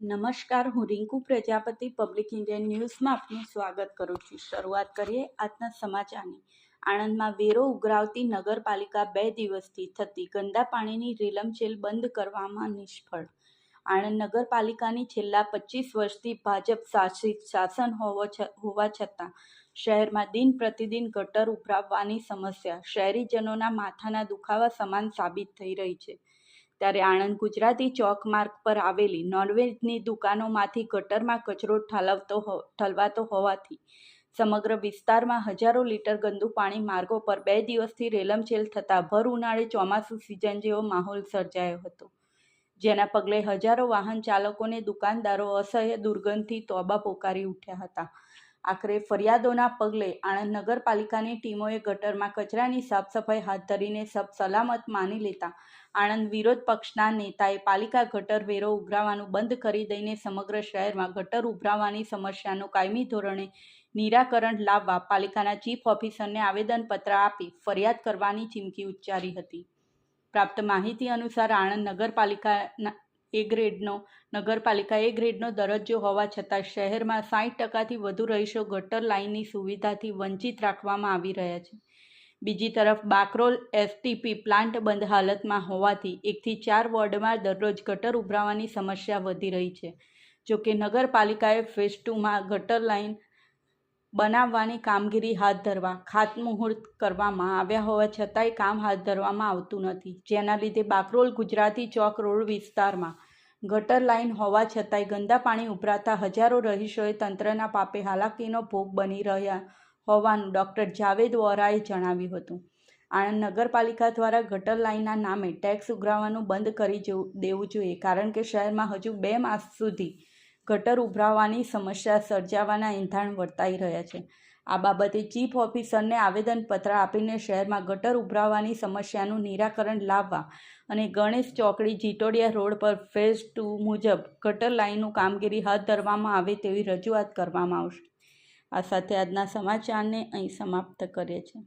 નમસ્કાર, હું Rinku Prajapati public Indian ન્યૂઝમાં આપનું સ્વાગત કરું છું. શરૂઆત કરીએ આજના સમાચારની. આણંદમાં વેરો ઉઘરાવતી નગરપાલિકા 2 દિવસથી થતી ગંદા પાણીની રેલમછેલ બંધ કરવામાં નિષ્ફળ. આણંદ નગરપાલિકાની છેલ્લા 25 વર્ષથી ભાજપ શાસિત શાસન હોવા છતાં શહેરમાં દિન પ્રતિદિન ગટર ઉભરાવવાની સમસ્યા શહેરીજનોના માથાના દુખાવા સમાન સાબિત થઈ રહી છે. ત્યારે આણંદ ગુજરાતી ચોક માર્ગ પર આવેલી નોનવેજની દુકાનોમાંથી ગટરમાં કચરો ઠલવાતો હોવાથી સમગ્ર વિસ્તારમાં હજારો લીટર ગંદુ પાણી માર્ગો પર 2 દિવસથી રેલમછેલ થતાં ભર ઉનાળે ચોમાસું સિઝન જેવો માહોલ સર્જાયો હતો. જેના પગલે હજારો વાહન ચાલકોને દુકાનદારો અસહ્ય દુર્ગંધથી તોબા પોકારી ઉઠ્યા હતા. આખરે ફરિયાદોના પગલે આણંદ નગરપાલિકાની ટીમોએ ગટરમાં કચરાની સાફસફાઈ હાથ ધરીને સલામત માની લેતા આણંદ વિરોધ પક્ષના નેતાએ પાલિકા ગટર વેરો ઉઘરાવવાનું બંધ કરી દઈને સમગ્ર શહેરમાં ગટર ઉભરાવવાની સમસ્યાનું કાયમી ધોરણે નિરાકરણ લાવવા પાલિકાના ચીફ ઓફિસરને આવેદનપત્ર આપી ફરિયાદ કરવાની ચીમકી ઉચ્ચારી હતી. પ્રાપ્ત માહિતી અનુસાર આણંદ નગરપાલિકા એ ગ્રેડનો દરજ્જો હોવા છતાં શહેરમાં 60%થી વધુ રહીશો ગટર લાઇનની સુવિધાથી વંચિત રાખવામાં આવી રહ્યા છે. બીજી તરફ બાકરોલ એસટીપી પ્લાન્ટ બંધ હાલતમાં હોવાથી 1 થી 4 વોર્ડમાં દરરોજ ગટર ઉભરાવાની સમસ્યા વધી રહી છે. જોકે નગરપાલિકાએ ફેઝ 2માં ગટર લાઇન બનાવવાની કામગીરી હાથ ધરવા ખાતમુહૂર્ત કરવામાં આવ્યા હોવા છતાંય કામ હાથ ધરવામાં આવતું નથી. જેના લીધે બાકરોલ ગુજરાતી ચોક રોડ વિસ્તારમાં ગટર લાઇન હોવા છતાંય ગંદા પાણી ઉભરાતા હજારો રહીશોએ તંત્રના પાપે હાલાકીનો ભોગ બની રહ્યા હોવાનું ડોક્ટર જાવેદ વોરાએ જણાવ્યું હતું. આણંદ નગરપાલિકા દ્વારા ગટર લાઇનના નામે ટેક્સ ઉઘરાવવાનું બંધ કરી દેવું જોઈએ, કારણ કે શહેરમાં હજુ 2 માસ સુધી ગટર ઉભરાવવાની સમસ્યા સર્જાવાના એંધાણ વર્તાઈ રહ્યા છે. આ બાબતે ચીફ ઓફિસરને આવેદનપત્ર આપીને શહેરમાં ગટર ઉભરાવવાની સમસ્યાનું નિરાકરણ લાવવા અને ગણેશ ચોકડી જીટોડિયા રોડ પર ફેઝ 2 મુજબ ગટર લાઇનનું કામગીરી હાથ ધરવામાં આવે તેવી રજૂઆત કરવામાં આવશે. આ સાથે આજના સમાચારને અહીં સમાપ્ત કરીએ છીએ.